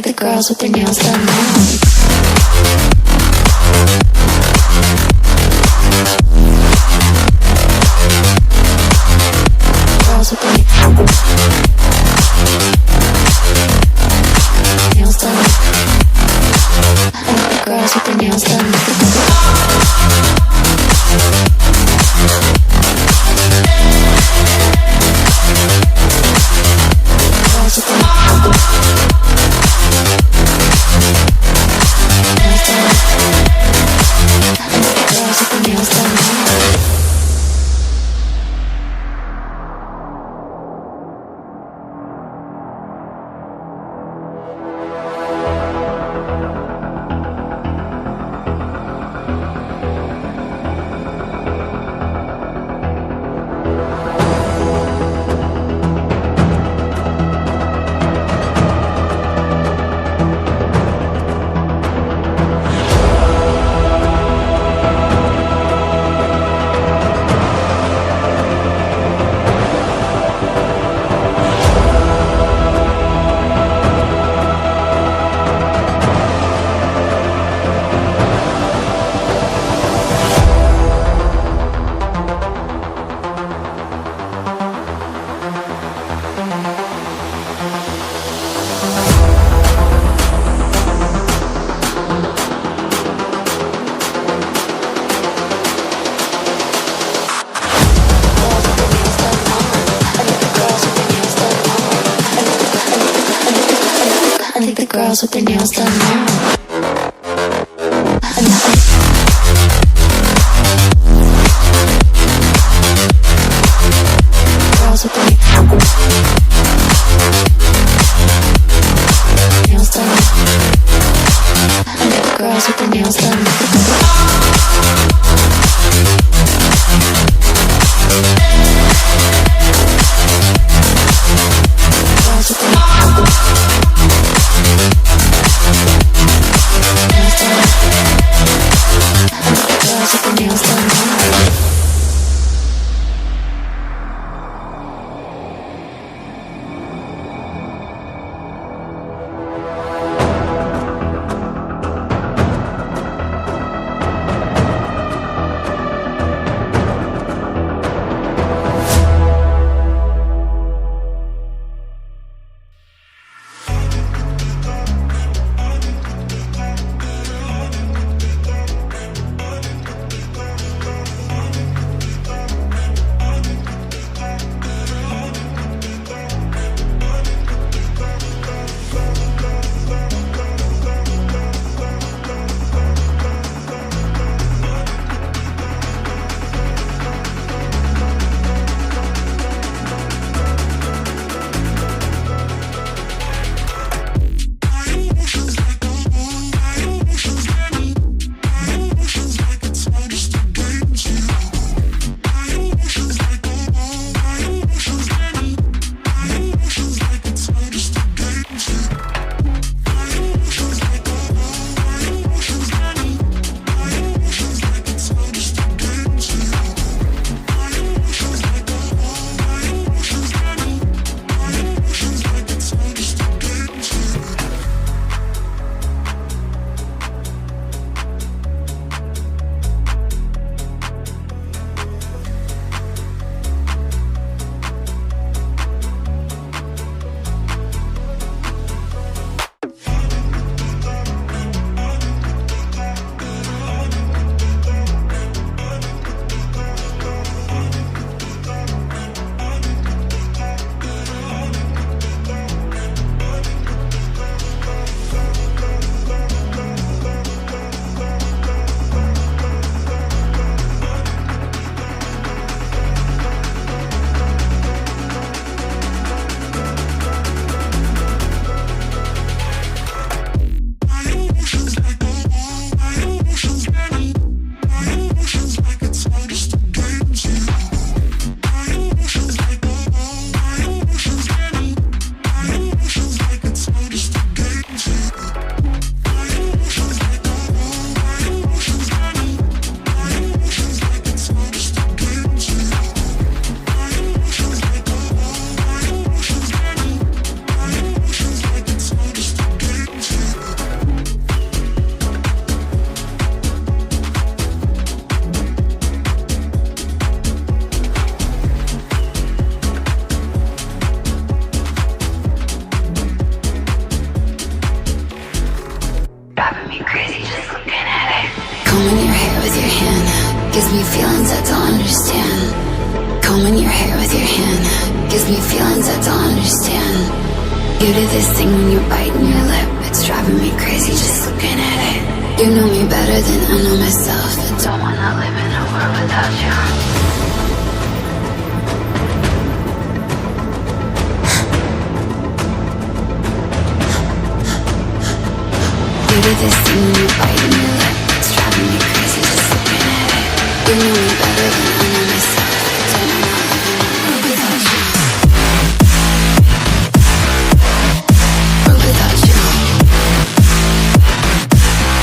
think the girls with their nails done now. Girls with their nails done. I think the girls with their nails done. Girls with their nails done. Girls with their nails done now. Girls with their nails done. I think the girls with their nails done. Girls with their me feelings I don't understand. Combing your hair with your hand gives me feelings I don't understand. You do this thing when you're biting your lip, it's driving me crazy just looking at it. You know me better than I know myself. I don't wanna live in a world without you. You do this thing when you're biting your lip, it's driving me crazy just looking at it. You know me better than I know myself. I don't wanna live in a world without you. World without you.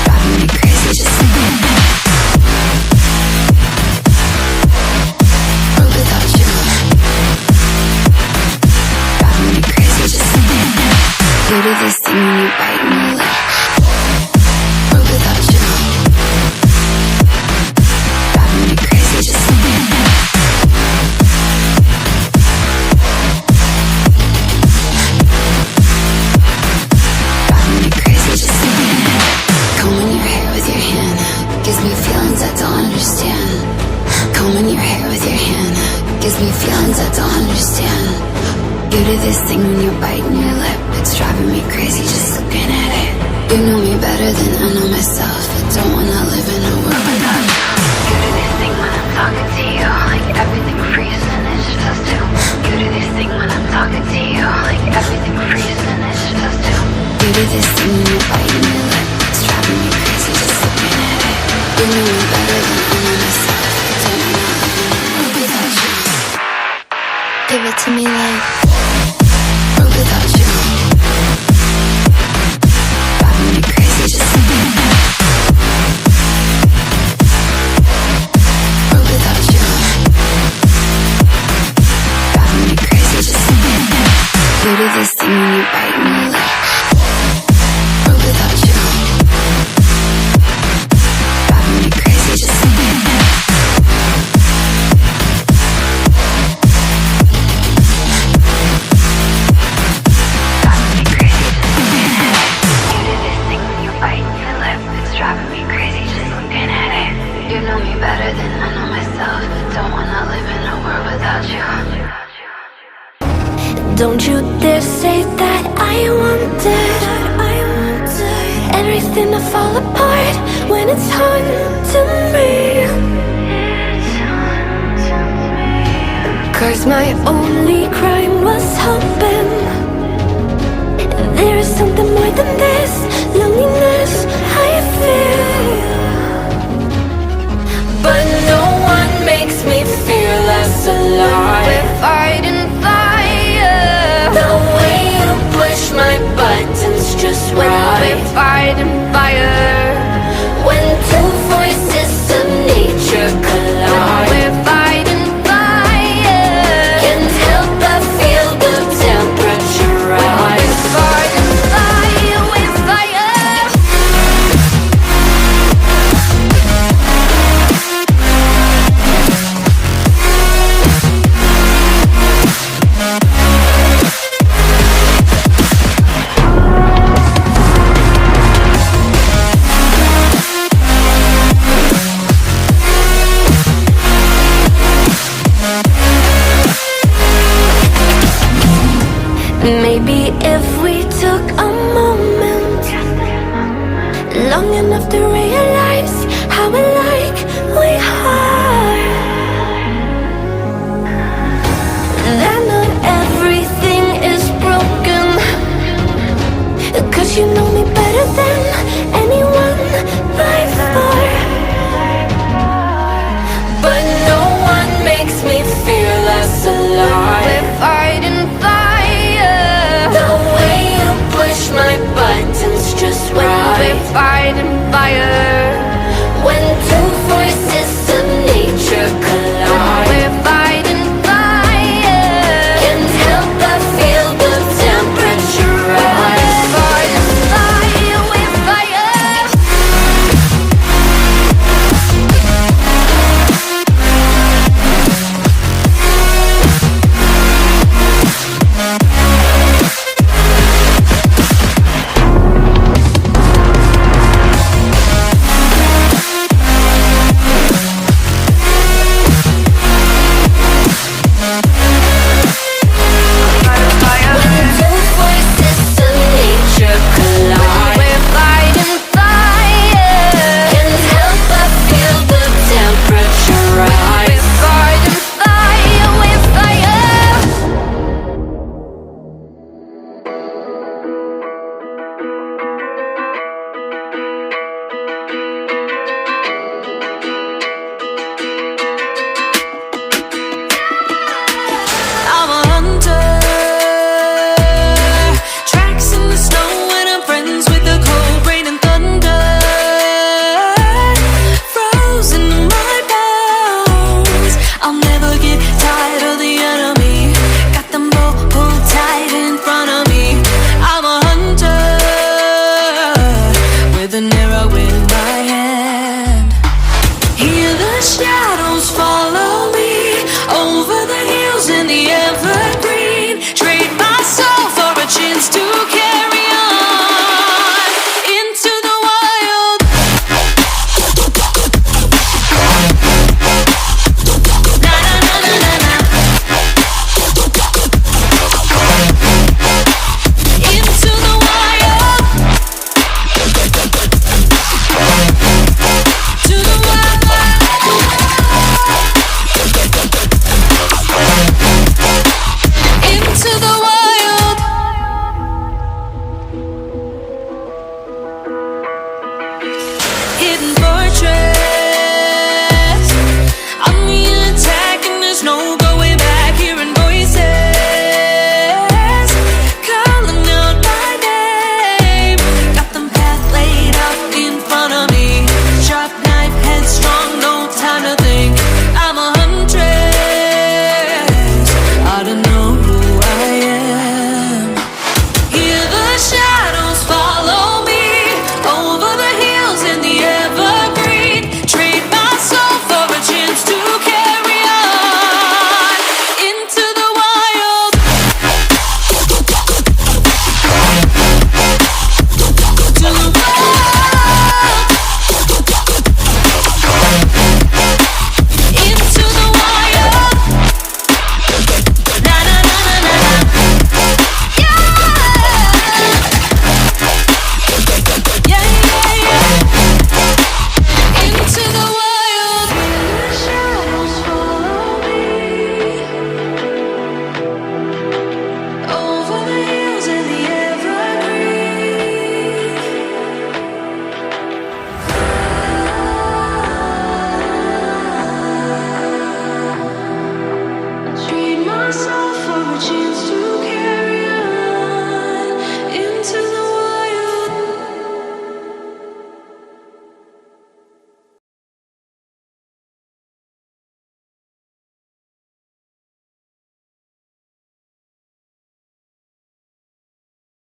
Driving me crazy just looking at it. World without you. Driving me crazy just looking at it. You do this thing when you're biting your lip. This thing when you're biting your lip, it's driving me crazy just looking at it. You know me better than I know myself. I don't wanna live in a world without you. You do this thing when I'm talking to you, like everything freezes and it's just us two. You do this thing when I'm talking to you, like everything freezes and it's just us two. You do this thing when you're biting your lip, it's driving me crazy just looking at it. You know me better than I know myself. I don't wanna live in a world without you. Give it to me like without you. Driving me crazy just looking at it. World without you. Driving me crazy just looking at it. You do this thing when you're biting your lip. World without you. Driving me crazy just looking at it. Don't you dare say that I wanted everything to fall apart when it's hard to me. 'Cause my only crime was hoping there is something more than this loneliness I feel. But no one makes me feel less alive. We're fighting the way you push my buttons just right. We're fighting fire when two voices of nature collide. We're fighting fire, can't help but feel the temperature rise. We're fighting fire, we're fire. Maybe if we took a moment long enough to realize how alike we are, that not everything is broken. 'Cause you know me better than anyone by far. But no one makes me feel less alive. We're fighting my buttons just right. We're fighting fire